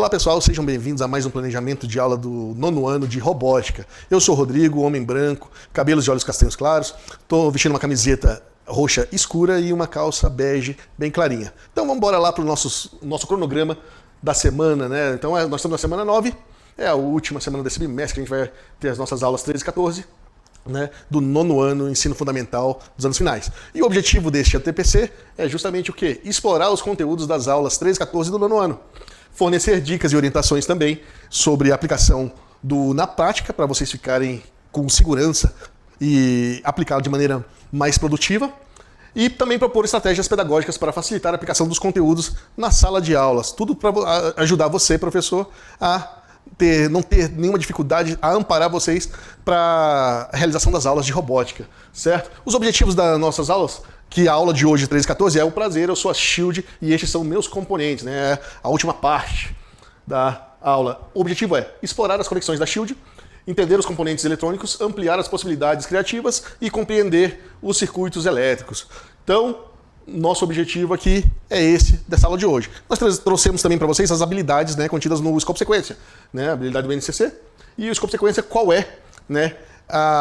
Olá pessoal, sejam bem-vindos a mais um planejamento de aula do nono ano de robótica. Eu sou o Rodrigo, homem branco, cabelos de olhos castanhos claros, estou vestindo uma camiseta roxa escura e uma calça bege bem clarinha. Então vamos embora lá para o nosso cronograma da semana, né? Então nós estamos na semana 9, é a última semana desse bimestre que a gente vai ter as nossas aulas 13 e 14. Né, do nono ano, ensino fundamental dos anos finais. E o objetivo deste ATPC é justamente o quê? Explorar os conteúdos das aulas 13 e 14 do nono ano. Fornecer dicas e orientações também sobre a aplicação na prática, para vocês ficarem com segurança e aplicá-lo de maneira mais produtiva. E também propor estratégias pedagógicas para facilitar a aplicação dos conteúdos na sala de aulas. Tudo para ajudar você, professor, a não ter nenhuma dificuldade, a amparar vocês para a realização das aulas de robótica, certo? Os objetivos das nossas aulas, que a aula de hoje, 13 e 14, é o prazer, eu sou a Shield e estes são meus componentes, né? A última parte da aula. O objetivo é explorar as conexões da Shield, entender os componentes eletrônicos, ampliar as possibilidades criativas e compreender os circuitos elétricos. Então, nosso objetivo aqui é esse dessa aula de hoje. Nós trouxemos também para vocês as habilidades, né, contidas no Scope Sequência, né, a habilidade do NCC. E o Scope Sequência qual é, né,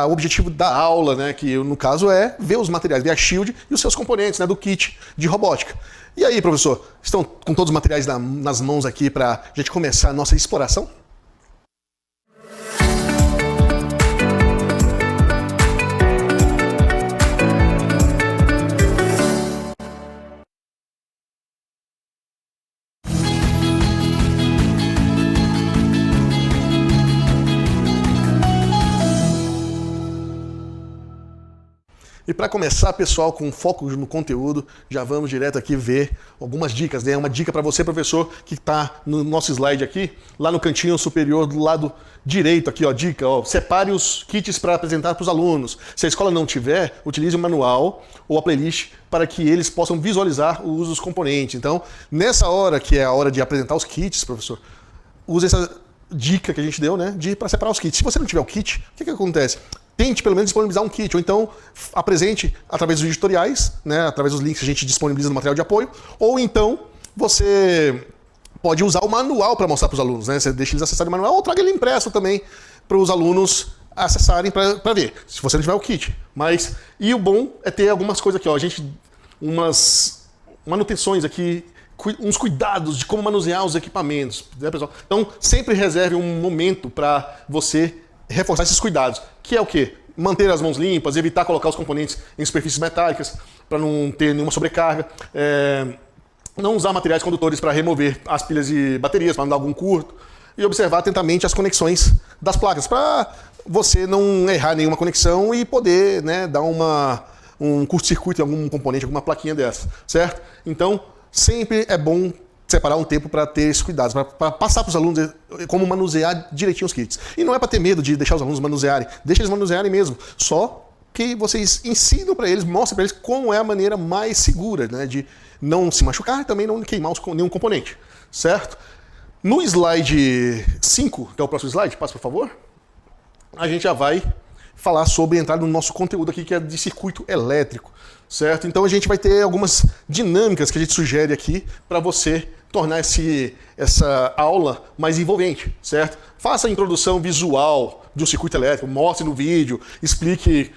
o objetivo da aula, né, que no caso é ver os materiais, ver a Shield e os seus componentes, né, do kit de robótica. E aí, professor, estão com todos os materiais nas mãos aqui para a gente começar a nossa exploração? E para começar, pessoal, com foco no conteúdo, já vamos direto aqui ver algumas dicas, né? Uma dica para você, professor, que está no nosso slide aqui, lá no cantinho superior do lado direito aqui, ó, dica, ó, separe os kits para apresentar para os alunos. Se a escola não tiver, utilize o manual ou a playlist para que eles possam visualizar o uso dos componentes. Então, nessa hora, que é a hora de apresentar os kits, professor, use essa dica que a gente deu, né, para separar os kits. Se você não tiver o kit, o que acontece? Tente pelo menos disponibilizar um kit, ou então apresente através dos tutoriais, né, através dos links que a gente disponibiliza no material de apoio, ou então você pode usar o manual para mostrar para os alunos, né? Você deixa eles acessarem o manual ou traga ele impresso também para os alunos acessarem para ver, se você não tiver o kit. E o bom é ter algumas coisas aqui, ó, umas manutenções aqui, uns cuidados de como manusear os equipamentos, né, pessoal? Então sempre reserve um momento para você reforçar esses cuidados, que é o quê? Manter as mãos limpas, evitar colocar os componentes em superfícies metálicas para não ter nenhuma sobrecarga, não usar materiais condutores para remover as pilhas e baterias, para não dar algum curto, e observar atentamente as conexões das placas, para você não errar nenhuma conexão e poder, né, dar um curto-circuito em algum componente, alguma plaquinha dessa, certo? Então, sempre é bom separar um tempo para ter esses cuidados, para passar para os alunos como manusear direitinho os kits. E não é para ter medo de deixar os alunos manusearem, deixa eles manusearem mesmo, só que vocês ensinam para eles, mostrem para eles como é a maneira mais segura, né, de não se machucar e também não queimar nenhum componente, certo? No slide 5, que é o próximo slide, passa por favor, a gente já vai falar sobre entrar no nosso conteúdo aqui, que é de circuito elétrico, certo? Então a gente vai ter algumas dinâmicas que a gente sugere aqui para você tornar essa aula mais envolvente, certo? Faça a introdução visual de um circuito elétrico, mostre no vídeo, explique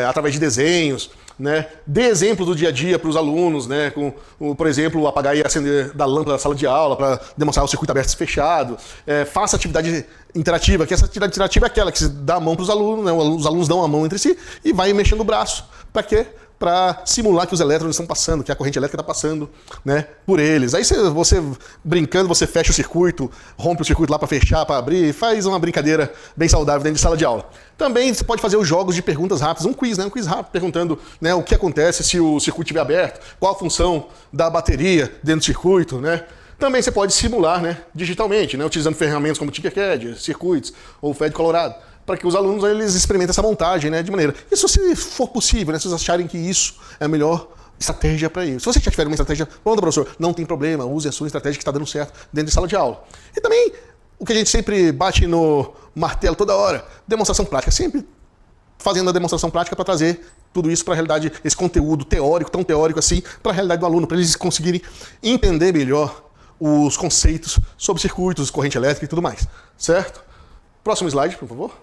através de desenhos, né? Dê exemplo do dia a dia para os alunos, né? Por exemplo, o apagar e acender da lâmpada da sala de aula para demonstrar o circuito aberto e fechado. Faça atividade interativa, que essa atividade interativa é aquela que você dá a mão para os alunos, né? Os alunos dão a mão entre si e vai mexendo o braço. Para quê? Para simular que os elétrons estão passando, que a corrente elétrica está passando, né, por eles. Aí você brincando, você fecha o circuito, rompe o circuito lá para fechar, para abrir, faz uma brincadeira bem saudável dentro de sala de aula. Também você pode fazer os jogos de perguntas rápidas, um quiz rápido, perguntando, né, o que acontece se o circuito estiver aberto, qual a função da bateria dentro do circuito, né. Também você pode simular, né, digitalmente, né, utilizando ferramentas como Tinkercad, circuitos ou FED Colorado, para que os alunos eles experimentem essa montagem, né, de maneira. Isso se for possível, né, se vocês acharem que isso é a melhor estratégia para isso. Se você já tiver uma estratégia pronta, professor, não tem problema, use a sua estratégia que está dando certo dentro de sala de aula. E também, o que a gente sempre bate no martelo toda hora, demonstração prática. Sempre fazendo a demonstração prática para trazer tudo isso para a realidade, esse conteúdo teórico, tão teórico assim, para a realidade do aluno, para eles conseguirem entender melhor os conceitos sobre circuitos, corrente elétrica e tudo mais, certo? Próximo slide, por favor.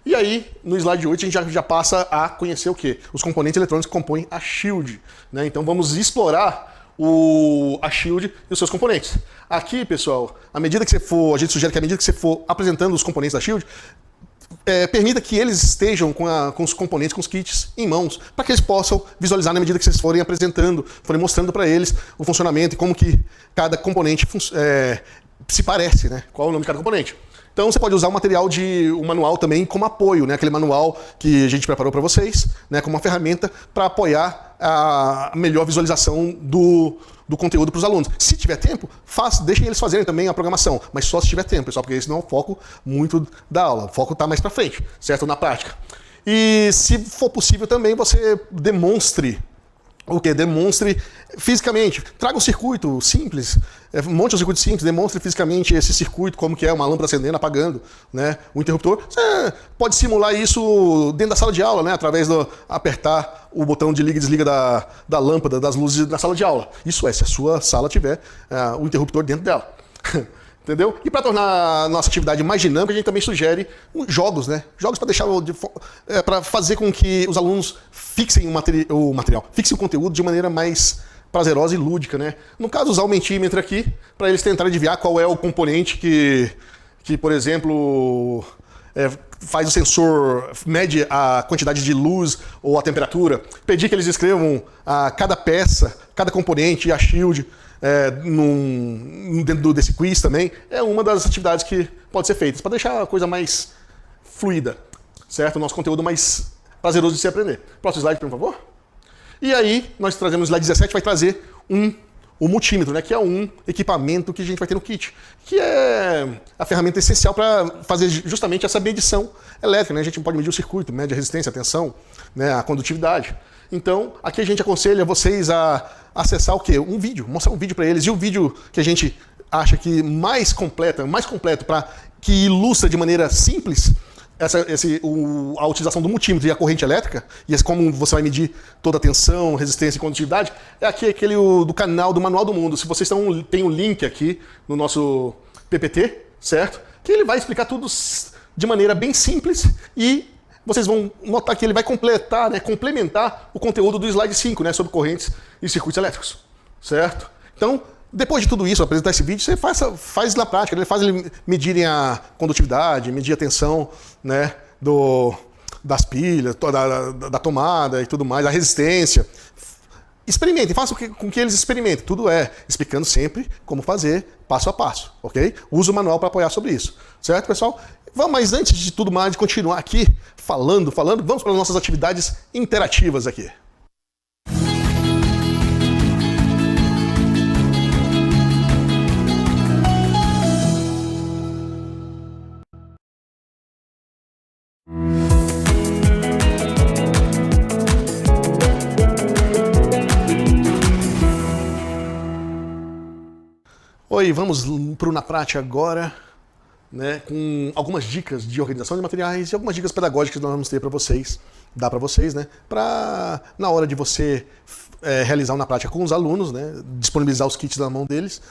E aí, no slide 8, a gente já passa a conhecer o quê? Os componentes eletrônicos que compõem a Shield, né? Então vamos explorar a Shield e os seus componentes. Aqui, pessoal, a gente sugere que à medida que você for apresentando os componentes da Shield, permita que eles estejam com os componentes, com os kits em mãos, para que eles possam visualizar na medida que vocês forem apresentando, forem mostrando para eles o funcionamento e como que cada componente se parece, né? Qual é o nome de cada componente. Então você pode usar o manual também como apoio, né? Aquele manual que a gente preparou para vocês, né? Como uma ferramenta para apoiar a melhor visualização do conteúdo para os alunos. Se tiver tempo, deixem eles fazerem também a programação, mas só se tiver tempo, pessoal, porque esse não é o foco muito da aula. O foco está mais para frente, certo? Na prática. E se for possível também, você demonstre Demonstre fisicamente. Traga um circuito simples, monte um circuito simples, demonstre fisicamente esse circuito, como que é uma lâmpada acendendo, apagando, né? O interruptor. Você pode simular isso dentro da sala de aula, né? Através do apertar o botão de liga e desliga da lâmpada, das luzes na sala de aula. Isso é, se a sua sala tiver o interruptor dentro dela. Entendeu? E para tornar a nossa atividade mais dinâmica, a gente também sugere jogos, né? Jogos para fazer com que os alunos fixem o material, fixem o conteúdo de maneira mais prazerosa e lúdica, né? No caso, usar o Mentimeter aqui, para eles tentarem adivinhar qual é o componente que por exemplo, faz o sensor, mede a quantidade de luz ou a temperatura. Pedir que eles escrevam cada peça, cada componente e a shield, dentro desse quiz também, é uma das atividades que pode ser feitas, para deixar a coisa mais fluida, certo? O nosso conteúdo mais prazeroso de se aprender. Próximo slide, por favor. E aí, nós trazemos o slide 17, vai trazer o multímetro, né? Que é um equipamento que a gente vai ter no kit, que é a ferramenta essencial para fazer justamente essa medição elétrica, né? A gente pode medir o circuito, mede a resistência, a tensão, né? A condutividade. Então, aqui a gente aconselha vocês a acessar o quê? Um vídeo, mostrar um vídeo para eles. E o vídeo que a gente acha que mais completo, que ilustra de maneira simples a utilização do multímetro e a corrente elétrica, e como você vai medir toda a tensão, resistência e condutividade, é aquele do canal do Manual do Mundo. Se vocês tem um link aqui no nosso PPT, certo? Que ele vai explicar tudo de maneira bem simples e vocês vão notar que ele vai complementar o conteúdo do slide 5, né, sobre correntes e circuitos elétricos, certo? Então, depois de tudo isso, apresentar esse vídeo, você faz na prática, ele faz eles medirem a condutividade, medir a tensão, né, das pilhas, da tomada e tudo mais, a resistência. Experimentem, façam com que eles experimentem. Tudo explicando sempre como fazer, passo a passo, ok? Use o manual para apoiar sobre isso, certo, pessoal? Mas antes de tudo mais, de continuar aqui falando, vamos para as nossas atividades interativas aqui. Oi, vamos para o Na Prática agora, né, com algumas dicas de organização de materiais e algumas dicas pedagógicas que nós vamos ter para vocês, né, para na hora de você realizar uma prática com os alunos, né, disponibilizar os kits na mão deles,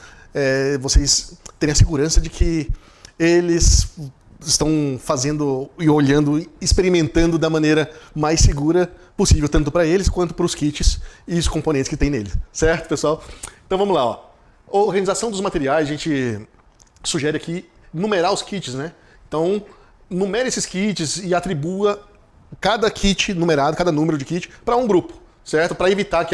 vocês terem a segurança de que eles estão fazendo e olhando, experimentando da maneira mais segura possível, tanto para eles quanto para os kits e os componentes que tem neles, certo, pessoal? Então vamos lá, ó. Organização dos materiais, a gente sugere aqui numerar os kits, né? Então, numere esses kits e atribua cada kit numerado, cada número de kit, para um grupo, certo? Para evitar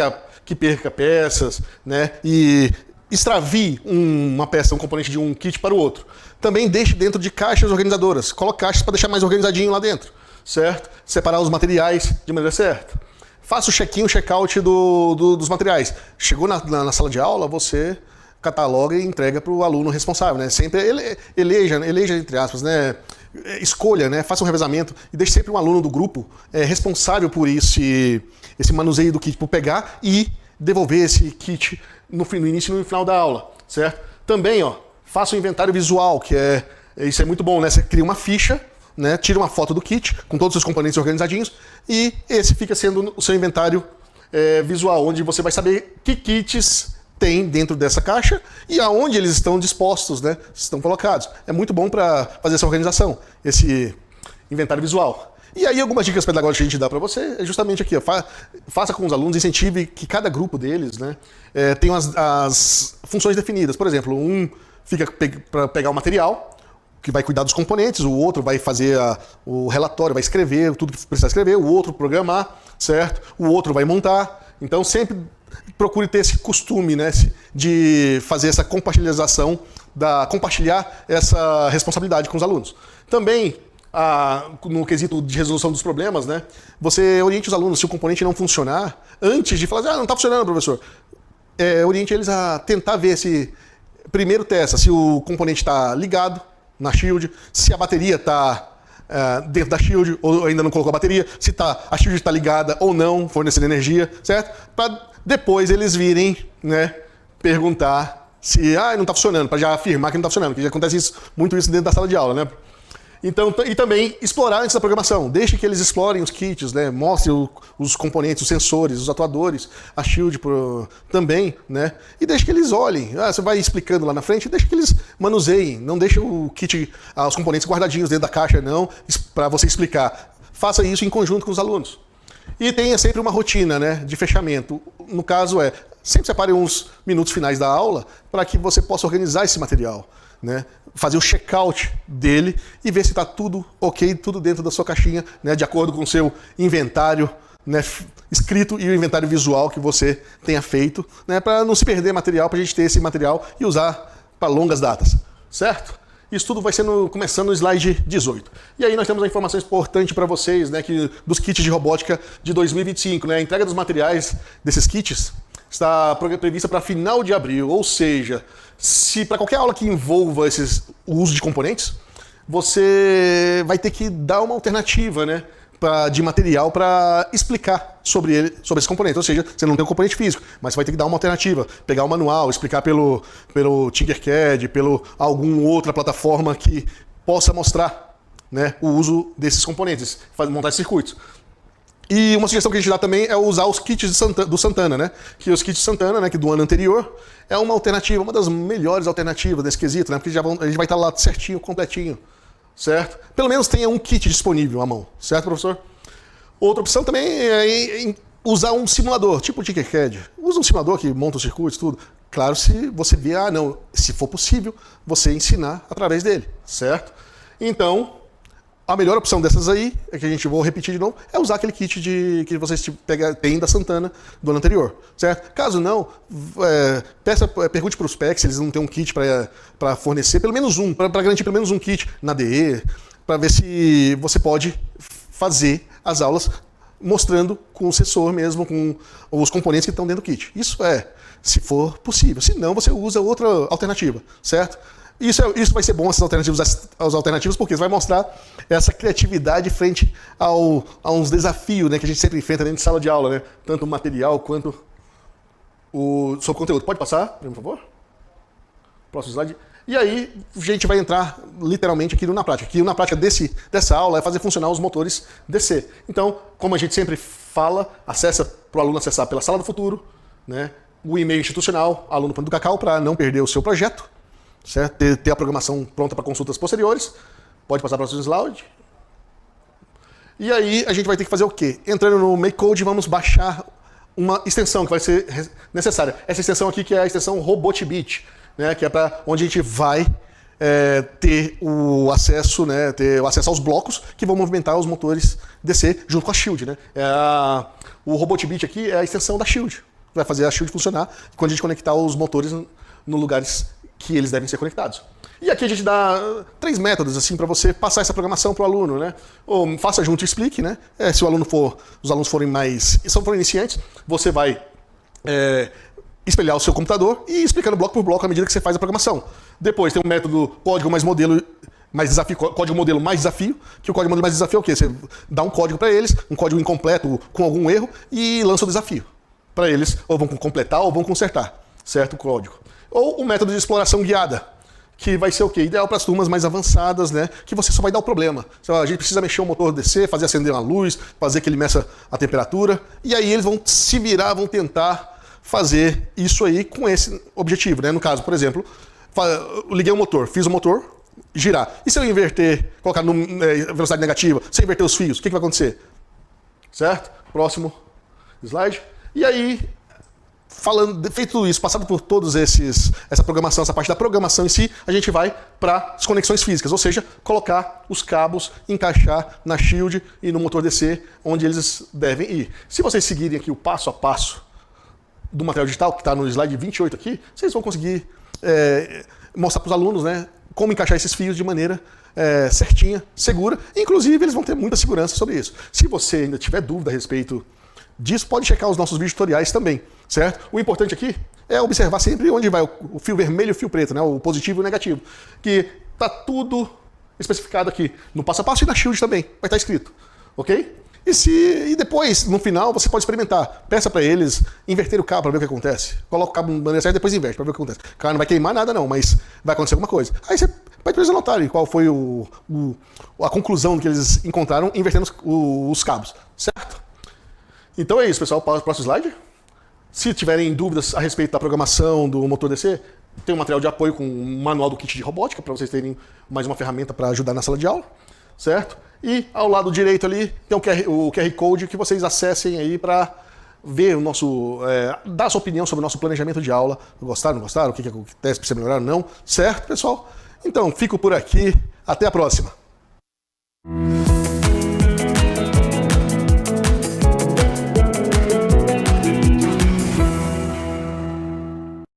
que perca peças, né? E extravie uma peça, um componente de um kit para o outro. Também deixe dentro de caixas organizadoras. Coloque caixas para deixar mais organizadinho lá dentro, certo? Separar os materiais de maneira certa. Faça o check-in, o check-out dos materiais. Chegou na sala de aula, você cataloga e entrega para o aluno responsável, né? Sempre eleja entre aspas, né? Escolha, né? Faça um revezamento e deixe sempre um aluno do grupo responsável por esse manuseio do kit, por pegar e devolver esse kit no início e no final da aula, certo? Também, ó, faça um inventário visual, isso é muito bom, né? Você cria uma ficha, né? Tira uma foto do kit com todos os seus componentes organizadinhos e esse fica sendo o seu inventário visual, onde você vai saber que kits tem dentro dessa caixa e aonde eles estão dispostos, né? Estão colocados. É muito bom para fazer essa organização, esse inventário visual. E aí algumas dicas pedagógicas que a gente dá para você é justamente aqui, ó, faça com os alunos, incentive que cada grupo deles, né, tenha as funções definidas. Por exemplo, um fica para pegar o material, que vai cuidar dos componentes, o outro vai fazer o relatório, vai escrever tudo que precisa escrever, o outro programar, certo? O outro vai montar. Então sempre procure ter esse costume, né, de fazer essa compartilhação, compartilhar essa responsabilidade com os alunos. Também, no quesito de resolução dos problemas, né, você oriente os alunos, se o componente não funcionar, antes de falar, não está funcionando, professor, oriente eles a tentar ver se, primeiro testa, se o componente está ligado na shield, se a bateria está dentro da shield ou ainda não colocou a bateria, se a shield está ligada ou não, fornecendo energia, certo? Para depois eles virem, né, perguntar se não está funcionando, para já afirmar que não está funcionando, porque já acontece muito isso dentro da sala de aula, né? Então, e também explorar antes da programação. Deixe que eles explorem os kits, né? Mostre os componentes, os sensores, os atuadores, a shield também, né? E deixe que eles olhem. Você vai explicando lá na frente, deixe que eles manuseiem. Não deixe o kit, os componentes guardadinhos dentro da caixa, não, para você explicar. Faça isso em conjunto com os alunos. E tenha sempre uma rotina, né, de fechamento. No caso sempre separe uns minutos finais da aula para que você possa organizar esse material, né? Fazer o check-out dele e ver se está tudo ok, tudo dentro da sua caixinha, né, de acordo com o seu inventário, né, escrito e o inventário visual que você tenha feito, né, para não se perder material, para a gente ter esse material e usar para longas datas, certo? Isso tudo vai começando no slide 18. E aí nós temos uma informação importante para vocês, né, dos kits de robótica de 2025. Né, a entrega dos materiais desses kits está prevista para final de abril, ou seja, se para qualquer aula que envolva o uso de componentes, você vai ter que dar uma alternativa, né, de material para explicar sobre esse componente. Ou seja, você não tem um componente físico, mas você vai ter que dar uma alternativa, pegar o manual, explicar pelo Tinkercad, alguma outra plataforma que possa mostrar, né, o uso desses componentes, montar esses circuitos. E uma sugestão que a gente dá também é usar os kits do Santana, né? Que os kits Santana, né, que do ano anterior, é uma alternativa, uma das melhores alternativas nesse quesito, né? Porque a gente vai estar lá certinho, completinho, certo? Pelo menos tenha um kit disponível à mão, certo, professor? Outra opção também é usar um simulador, tipo o Tinkercad. Usa um simulador que monta os circuitos, tudo. Claro, se você vê, se for possível, você ensinar através dele, certo? Então, a melhor opção dessas aí, que a gente vou repetir de novo, é usar aquele kit que vocês tem da Santana do ano anterior, certo? Caso não, pergunte para os PECs se eles não têm um kit para fornecer, pelo menos um, para garantir pelo menos um kit na DE, para ver se você pode fazer as aulas mostrando com o sensor mesmo, com os componentes que estão dentro do kit. Isso se for possível. Se não, você usa outra alternativa, certo? Isso vai ser bom, essas alternativas, porque você vai mostrar essa criatividade frente a uns desafios, né, que a gente sempre enfrenta dentro de sala de aula, né? Tanto o material quanto o seu conteúdo. Pode passar, por favor? Próximo slide. E aí a gente vai entrar literalmente aqui na prática. Aqui na prática dessa aula é fazer funcionar os motores DC. Então, como a gente sempre fala, para o aluno acessar pela Sala do Futuro, né? O e-mail institucional, aluno.cacau, para não perder o seu projeto. Certo? Ter a programação pronta para consultas posteriores. Pode passar para o próximo slide. E aí a gente vai ter que fazer o quê? Entrando no MakeCode, vamos baixar uma extensão que vai ser necessária. Essa extensão aqui que é a extensão RobotBit, né? Que é para onde a gente vai ter o acesso, né? Ter o acesso aos blocos que vão movimentar os motores DC junto com a Shield, né? O RobotBit aqui é a extensão da Shield. Vai fazer a Shield funcionar quando a gente conectar os motores nos lugares que eles devem ser conectados. E aqui a gente dá 3 métodos assim para você passar essa programação para o aluno, né? Ou faça junto e explique, né? Se os alunos forem iniciantes, você vai espelhar o seu computador e explicando bloco por bloco à medida que você faz a programação. Depois tem um método código mais modelo mais desafio, código modelo mais desafio, que o código modelo mais desafio é o quê? Você dá um código para eles, um código incompleto com algum erro e lança o desafio para eles, ou vão completar ou vão consertar, certo? O código. Ou o método de exploração guiada, que vai ser o quê? Ideal para as turmas mais avançadas, né? Que você só vai dar o problema. A gente precisa mexer o motor DC, fazer acender uma luz, fazer que ele meça a temperatura, e aí eles vão se virar, vão tentar fazer isso aí com esse objetivo, né? No caso, por exemplo, eu liguei o motor, fiz o motor girar. E se eu inverter, colocar no velocidade negativa, se eu inverter os fios, o que vai acontecer? Certo? Próximo slide. E aí, feito tudo isso, passado por todos essa programação, essa parte da programação em si, a gente vai para as conexões físicas, ou seja, colocar os cabos, encaixar na shield e no motor DC, onde eles devem ir. Se vocês seguirem aqui o passo a passo do material digital, que está no slide 28 aqui, vocês vão conseguir mostrar para os alunos, né, como encaixar esses fios de maneira certinha, segura. Inclusive, eles vão ter muita segurança sobre isso. Se você ainda tiver dúvida a respeito disso, pode checar os nossos vídeos tutoriais também, certo? O importante aqui é observar sempre onde vai o fio vermelho e o fio preto, né, o positivo e o negativo, que está tudo especificado aqui no passo a passo e na shield também, vai estar escrito, ok? E depois, no final, você pode experimentar. Peça para eles inverter o cabo para ver o que acontece. Coloca o cabo na maneira certa e depois inverte para ver o que acontece. Cara, não vai queimar nada não, mas vai acontecer alguma coisa. Aí você pede para eles anotarem qual foi a conclusão que eles encontraram invertendo os cabos, certo? Então é isso, pessoal. Próximo slide. Se tiverem dúvidas a respeito da programação do motor DC, tem um material de apoio com um manual do kit de robótica para vocês terem mais uma ferramenta para ajudar na sala de aula, certo? E ao lado direito ali tem o QR Code que vocês acessem aí para ver dar a sua opinião sobre o nosso planejamento de aula. Gostaram, não gostaram? O que acontece, precisa melhorar ou não? Certo, pessoal? Então, fico por aqui. Até a próxima.